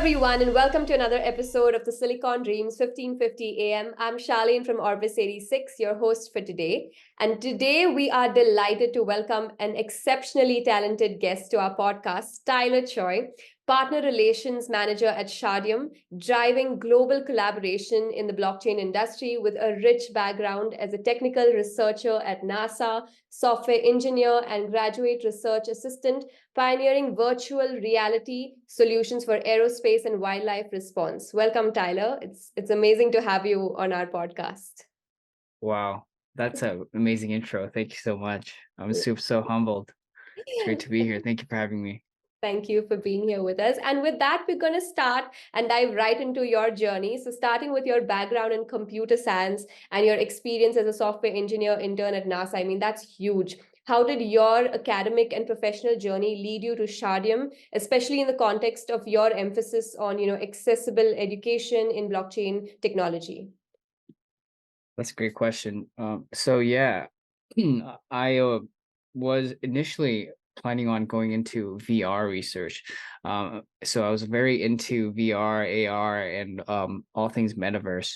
everyone, and welcome to another episode of the Silicon Dreams 1550 AM. I'm Sharlaine from Orbis 86, your host for today. And today we are delighted to welcome an exceptionally talented guest to our podcast, Tyler Choi, Partner Relations Manager at Shardeum, driving global collaboration in the blockchain industry with a rich background as a technical researcher at NASA, software engineer, and graduate research assistant, pioneering virtual reality solutions for aerospace and wildlife response. Welcome, Tyler. It's amazing to have you on our podcast. Wow, that's an amazing intro. Thank you so much. I'm so humbled. It's great to be here. Thank you for having me. Thank you for being here with us. And with that, we're going to start and dive right into your journey. So, starting with your background in computer science and your experience as a software engineer intern at NASA, I mean, that's huge. How did your academic and professional journey lead you to Shardium, especially in the context of your emphasis on, accessible education in blockchain technology? That's a great question. So yeah, I was initially planning on going into VR research. So I was very into VR, AR, and all things metaverse.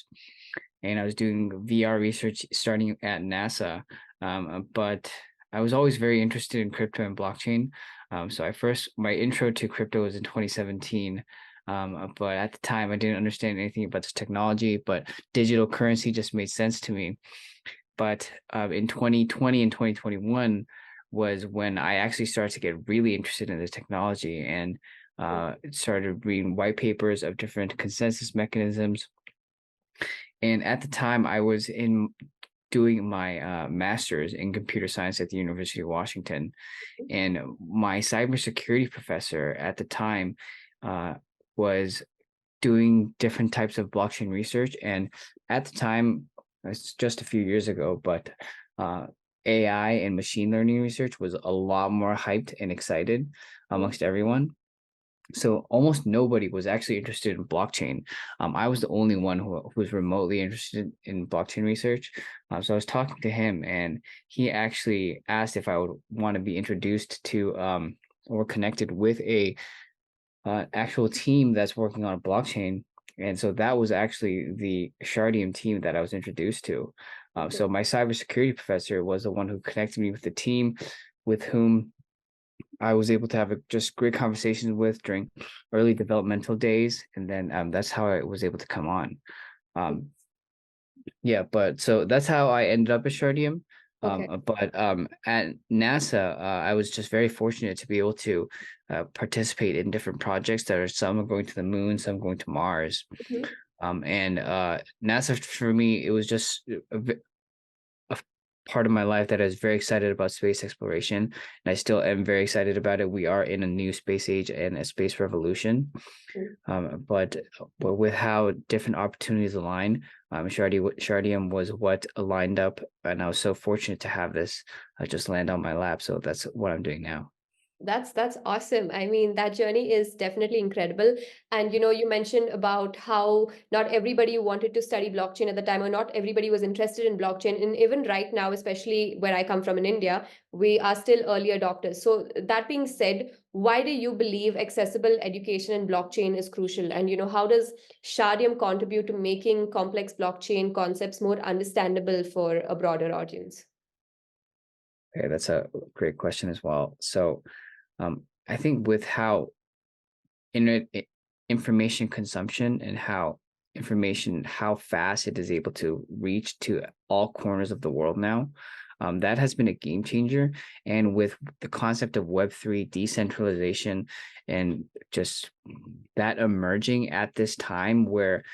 And I was doing VR research starting at NASA. But I was always very interested in crypto and blockchain. So my intro to crypto was in 2017. But at the time, I didn't understand anything about this technology, but digital currency just made sense to me. But in 2020 and 2021 was when I actually started to get really interested in this technology and started reading white papers of different consensus mechanisms. And at the time, I was doing my master's in computer science at the University of Washington. And my cybersecurity professor at the time was doing different types of blockchain research. And at the time, it's just a few years ago, but AI and machine learning research was a lot more hyped and excited amongst everyone. So almost nobody was actually interested in blockchain. I was the only one who was remotely interested in blockchain research. So I was talking to him, and he actually asked if I would want to be introduced to or connected with a actual team that's working on a blockchain. And so that was actually the Shardeum team that I was introduced to. So my cybersecurity professor was the one who connected me with the team, with whom I was able to have just great conversations with during early developmental days, and then that's how I was able to come on. Yeah, but so that's how I ended up at Shardium. Okay. But at NASA, I was just very fortunate to be able to participate in different projects that are some are going to the moon, some going to Mars. Mhm. And NASA for me, it was just a part of my life that I was very excited about space exploration, and I still am very excited about it. We are in a new space age and a space revolution. But with how different opportunities align, Shardium was what aligned up, and I was so fortunate to have this just land on my lap. So that's what I'm doing now. That's awesome. I mean, that journey is definitely incredible. And you mentioned about how not everybody wanted to study blockchain at the time, or not everybody was interested in blockchain. And even right now, especially where I come from in India, we are still early adopters. So that being said, why do you believe accessible education in blockchain is crucial? And how does Shardium contribute to making complex blockchain concepts more understandable for a broader audience? Okay, that's a great question as well. So I think with how internet information consumption and how fast it is able to reach to all corners of the world now, that has been a game changer. And with the concept of Web3 decentralization and just that emerging at this time where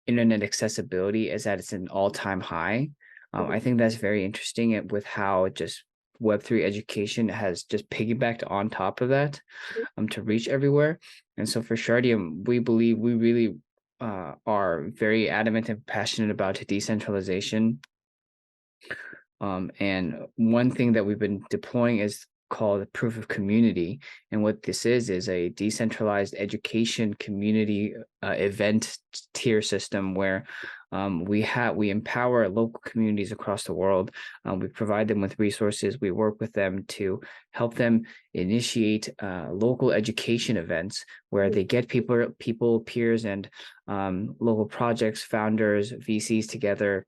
internet accessibility is at an all-time high, I think that's very interesting with how just Web3 education has just piggybacked on top of that to reach everywhere. And so for Shardium, we believe we really are very adamant and passionate about decentralization. And one thing that we've been deploying is called Proof of Community. And what this is a decentralized education community event tier system where we empower local communities across the world. We provide them with resources. We work with them to help them initiate local education events where they get people, peers, and local projects, founders, VCs together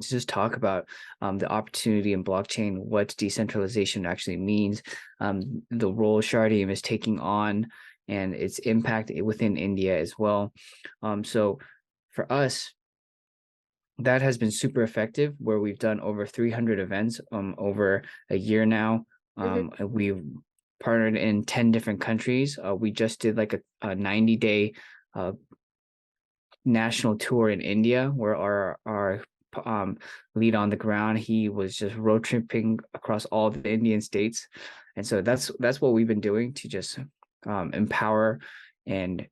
to just talk about the opportunity in blockchain, what decentralization actually means, the role Shardeum is taking on, and its impact within India as well. So for us, that has been super effective, where we've done over 300 events over a year now. Mhm. And we've partnered in 10 different countries. We just did like a 90-day national tour in India, where our lead on the ground, he was just road tripping across all the Indian states. And so that's what we've been doing to just empower and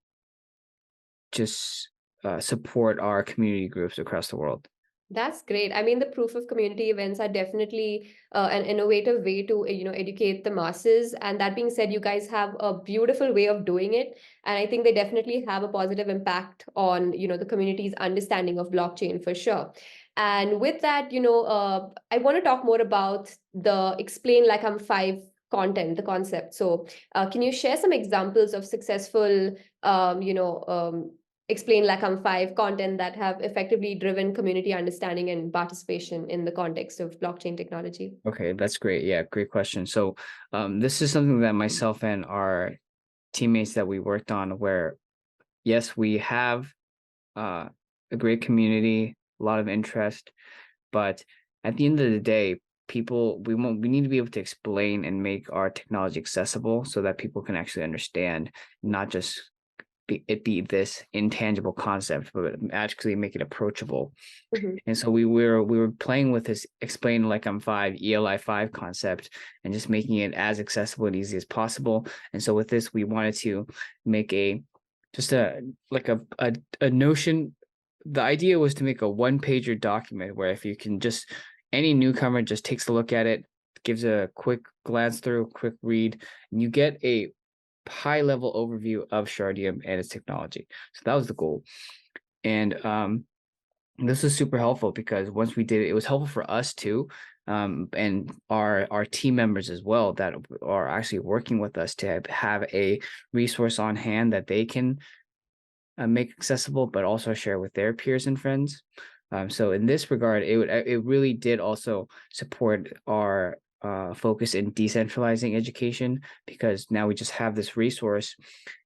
just support our community groups across the world. That's great. I mean, the proof of community events are definitely an innovative way to, educate the masses. And that being said, you guys have a beautiful way of doing it, and I think they definitely have a positive impact on, the community's understanding of blockchain for sure. And with that, I want to talk more about the explain like I'm five content, the concept. So, can you share some examples of successful, explain like I'm five content that have effectively driven community understanding and participation in the context of blockchain technology? Okay, that's great. Yeah, great question. So this is something that myself and our teammates that we worked on, where yes, we have a great community, a lot of interest, but at the end of the day, we need to be able to explain and make our technology accessible so that people can actually understand, not just be this intangible concept, but actually make it approachable. Mhm. And so we were playing with this explain like I'm five, ELI5 concept, and just making it as accessible and easy as possible. And so with this, we wanted to make just a like a notion. The idea was to make a one-pager document where if you can just any newcomer just takes a look at it, gives a quick glance through, quick read, and you get a high level overview of Shardium and its technology. So that was the goal. And this was super helpful because once we did it, it was helpful for us too, and our team members as well that are actually working with us to have a resource on hand that they can make accessible, but also share with their peers and friends. So in this regard, it really did also support our focus in decentralizing education, because now we just have this resource.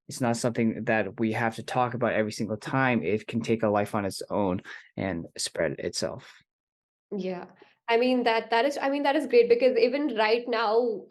It's not something that we have to talk about every single time. It can take a life on its own and spread itself. Yeah. I mean that is great, because even right now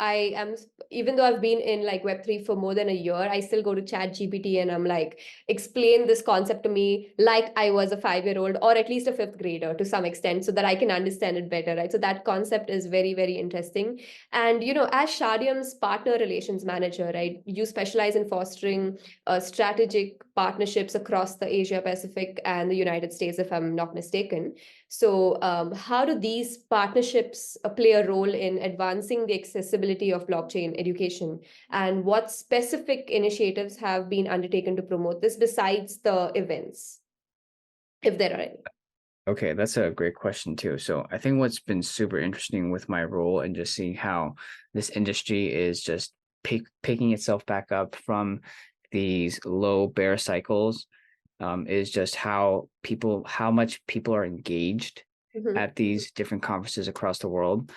even though I've been in like Web3 for more than a year, I still go to Chat GPT and I'm like, explain this concept to me like I was a 5-year-old or at least a fifth grader to some extent, so that I can understand it better, right? So that concept is very, very interesting. And as Shardium's partner relations manager, right, you specialize in fostering strategic partnerships across the Asia Pacific and the United States, if I'm not mistaken. So, how do these partnerships play a role in advancing the accessibility of blockchain education? And what specific initiatives have been undertaken to promote this besides the events, if there are any? Okay, that's a great question too. So I think what's been super interesting with my role and just seeing how this industry is just picking itself back up from these low bear cycles, is just how much people are engaged Mhm. at these different conferences across the world.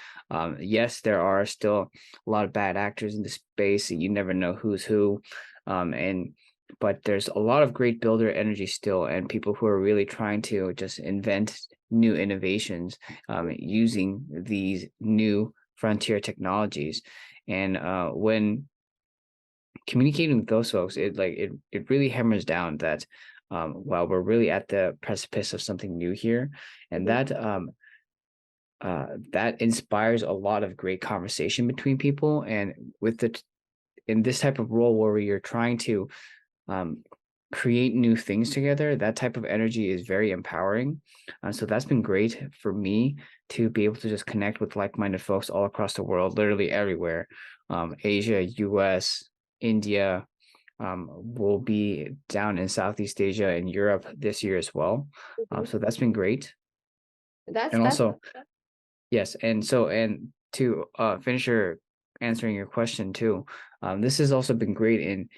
Yes, there are still a lot of bad actors in the space. You never know who's who, and but there's a lot of great builder energy still, and people who are really trying to just invent new innovations using these new frontier technologies. And when communicating with those folks, it really hammers down that while we're really at the precipice of something new here, and Mhm. that inspires a lot of great conversation between people. And in this type of role where you're trying to um, create new things together, that type of energy is very empowering. So that's been great for me to be able to just connect with like-minded folks all across the world, literally everywhere. Asia, US, India, will be down in Southeast Asia and Europe this year as well. Mhm. So that's been great. That's And that's also, yes, and to finish your answering your question too, this has also been great in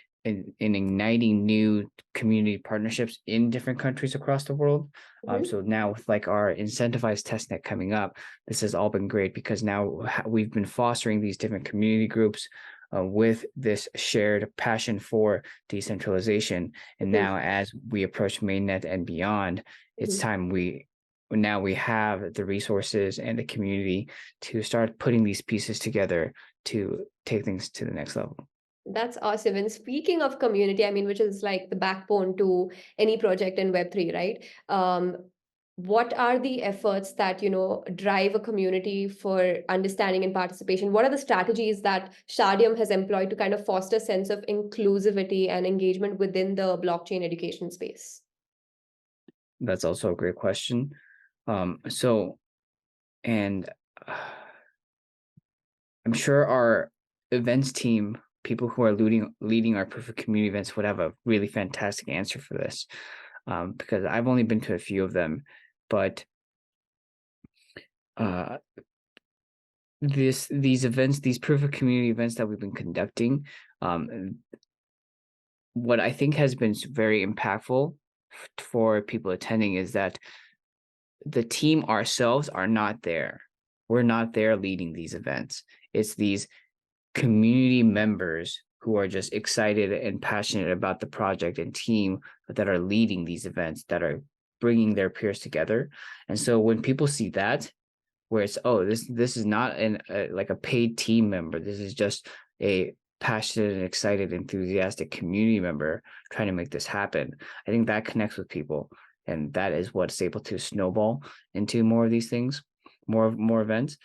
igniting new community partnerships in different countries across the world. Mhm. So now with like our incentivized testnet coming up, this has all been great because now we've been fostering these different community groups with this shared passion for decentralization. And Mhm. now as we approach mainnet and beyond, it's Mhm. time we have the resources and the community to start putting these pieces together to take things to the next level. That's awesome. And speaking of community, I mean, which is like the backbone to any project in Web3, right? What are the efforts that, drive a community for understanding and participation? What are the strategies that Shardeum has employed to kind of foster a sense of inclusivity and engagement within the blockchain education space? That's also a great question. So, and uh, I'm sure our events team, people who are leading our proof of community events, would have a really fantastic answer for this, because I've only been to a few of them, but uh, these events, these proof of community events that we've been conducting, um, what I think has been very impactful for people attending is that the team ourselves are not there. We're not there leading these events. It's these community members who are just excited and passionate about the project and team that are leading these events, that are bringing their peers together. And so when people see that, where it's, oh, this is not like a paid team member, this is just a passionate and excited enthusiastic community member trying to make this happen, I think that connects with people, and that is what's able to snowball into more of these things, more events.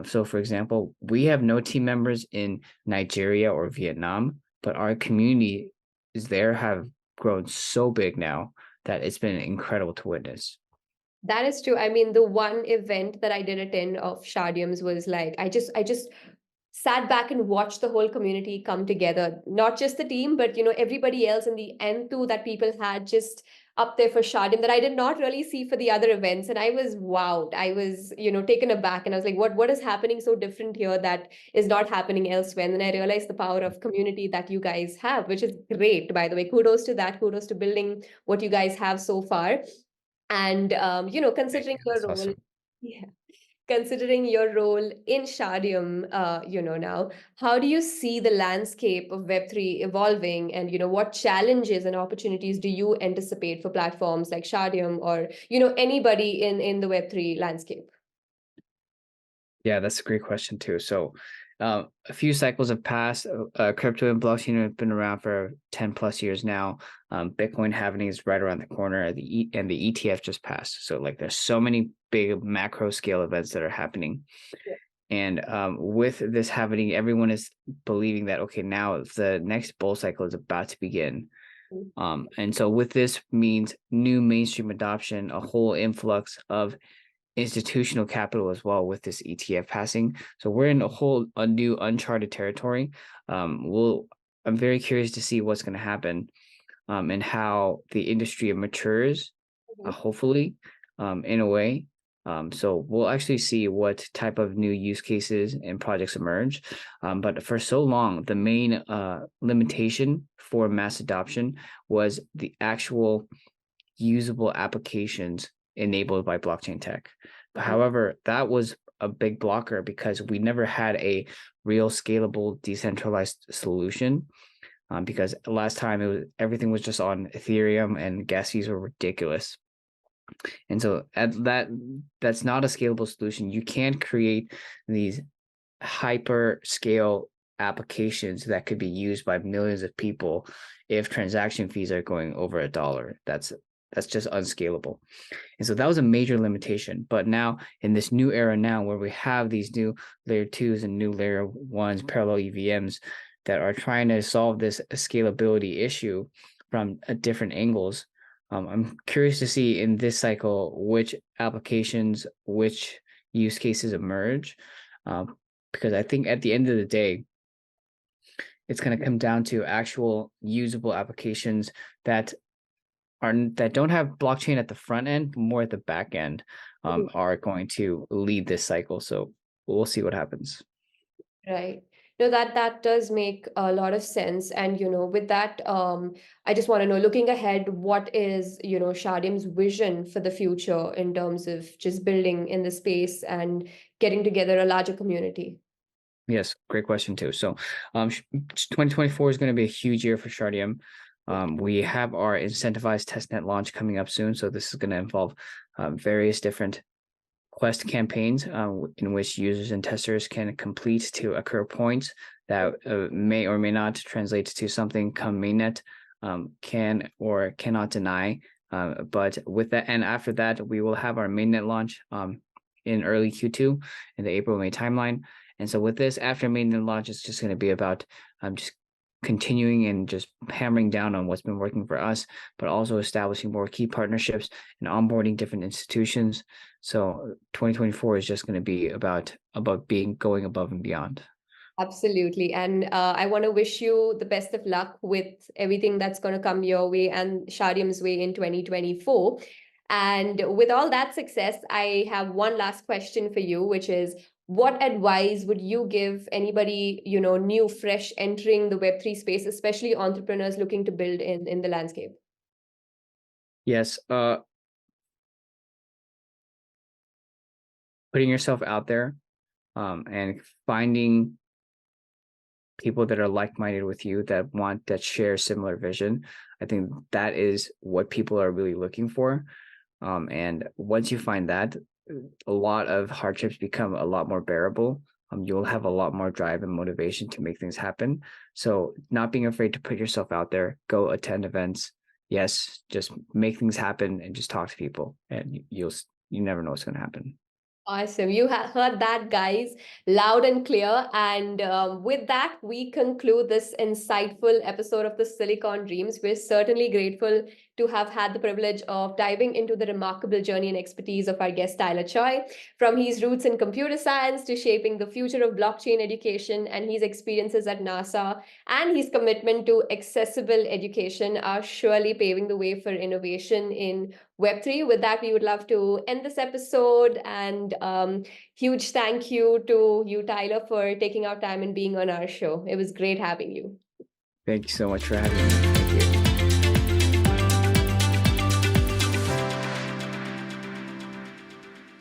So for example, we have no team members in Nigeria or Vietnam, but our community is there have grown so big now that it's been incredible to witness. That is true. I mean, the one event that I did attend of Shardium's was like, I just sat back and watched the whole community come together, not just the team, but everybody else, and the enthu that people had just up there for Shardim that I did not really see for the other events. And I was wowed. I was, taken aback, and I was like, what is happening so different here that is not happening elsewhere? And then I realized the power of community that you guys have, which is great, by the way. Kudos to that. Kudos to building what you guys have so far. And Thank considering you. your That's role, awesome. yeah, considering your role in Shardium, now, how do you see the landscape of Web3 evolving? And, what challenges and opportunities do you anticipate for platforms like Shardium or, anybody in the Web3 landscape? Yeah, that's a great question too. So, a few cycles have passed. Crypto and blockchain have been around for 10 plus years now. Bitcoin halving is right around the corner. And the ETF just passed. So, like, there's so many big macro scale events that are happening. Yeah. And with this happening, everyone is believing that okay, now the next bull cycle is about to begin. And so, with this means new mainstream adoption, a whole influx of institutional capital as well with this ETF passing. So we're in a new uncharted territory. I'm very curious to see what's going to happen, and how the industry matures, Mhm. hopefully, in a way. So we'll actually see what type of new use cases and projects emerge. But for so long, the main limitation for mass adoption was the actual usable applications enabled by blockchain tech. Mhm. However, that was a big blocker because we never had a real scalable decentralized solution. Because last time everything was just on Ethereum and gas fees were ridiculous. And so that's not a scalable solution. You can't create these hyper scale applications that could be used by millions of people if transaction fees are going over $1. That's just unscalable. And so that was a major limitation. But now in this new era now where we have these new layer twos and new layer ones, parallel EVMs that are trying to solve this scalability issue, from different angles. I'm curious to see in this cycle which applications, which use cases emerge, because I think at the end of the day, it's going to come down to actual usable applications that that don't have blockchain at the front end, but more at the back end, are going to lead this cycle. So we'll see what happens. Right. No, that does make a lot of sense. And with that, I just want to know, looking ahead, what is, Shardeum's vision for the future in terms of just building in the space and getting together a larger community? Yes, great question too. So, 2024 is going to be a huge year for Shardium. We have our incentivized testnet launch coming up soon. So this is going to involve various different quest campaigns in which users and testers can complete to occur points that may or may not translate to something come mainnet can or cannot deny. But with that, and after that, we will have our mainnet launch in early Q2 in the April-May timeline. And so with this, after mainnet launch, it's just going to be about just continuing and just hammering down on what's been working for us, but also establishing more key partnerships and onboarding different institutions. So 2024 is just going to be about going above and beyond. Absolutely. And I want to wish you the best of luck with everything that's going to come your way and Shardium's way in 2024. And with all that success, I have one last question for you, which is, what advice would you give anybody, new, fresh, entering the Web3 space, especially entrepreneurs looking to build in the landscape? Yes, putting yourself out there and finding people that are like-minded with you, that share similar vision. I think that is what people are really looking for. And once you find that, a lot of hardships become a lot more bearable. You'll have a lot more drive and motivation to make things happen. So not being afraid to put yourself out there, go attend events. Yes, just make things happen and just talk to people, and you never know what's going to happen. Awesome. You heard that, guys, loud and clear. And with that, we conclude this insightful episode of the Silicon Dreams. We're certainly grateful to have had the privilege of diving into the remarkable journey and expertise of our guest, Tyler Choi, from his roots in computer science to shaping the future of blockchain education, and his experiences at NASA and his commitment to accessible education are surely paving the way for innovation in Web3. With that, we would love to end this episode. And huge thank you to you, Tyler, for taking our time and being on our show. It was great having you. Thank you so much for having me. Thank you.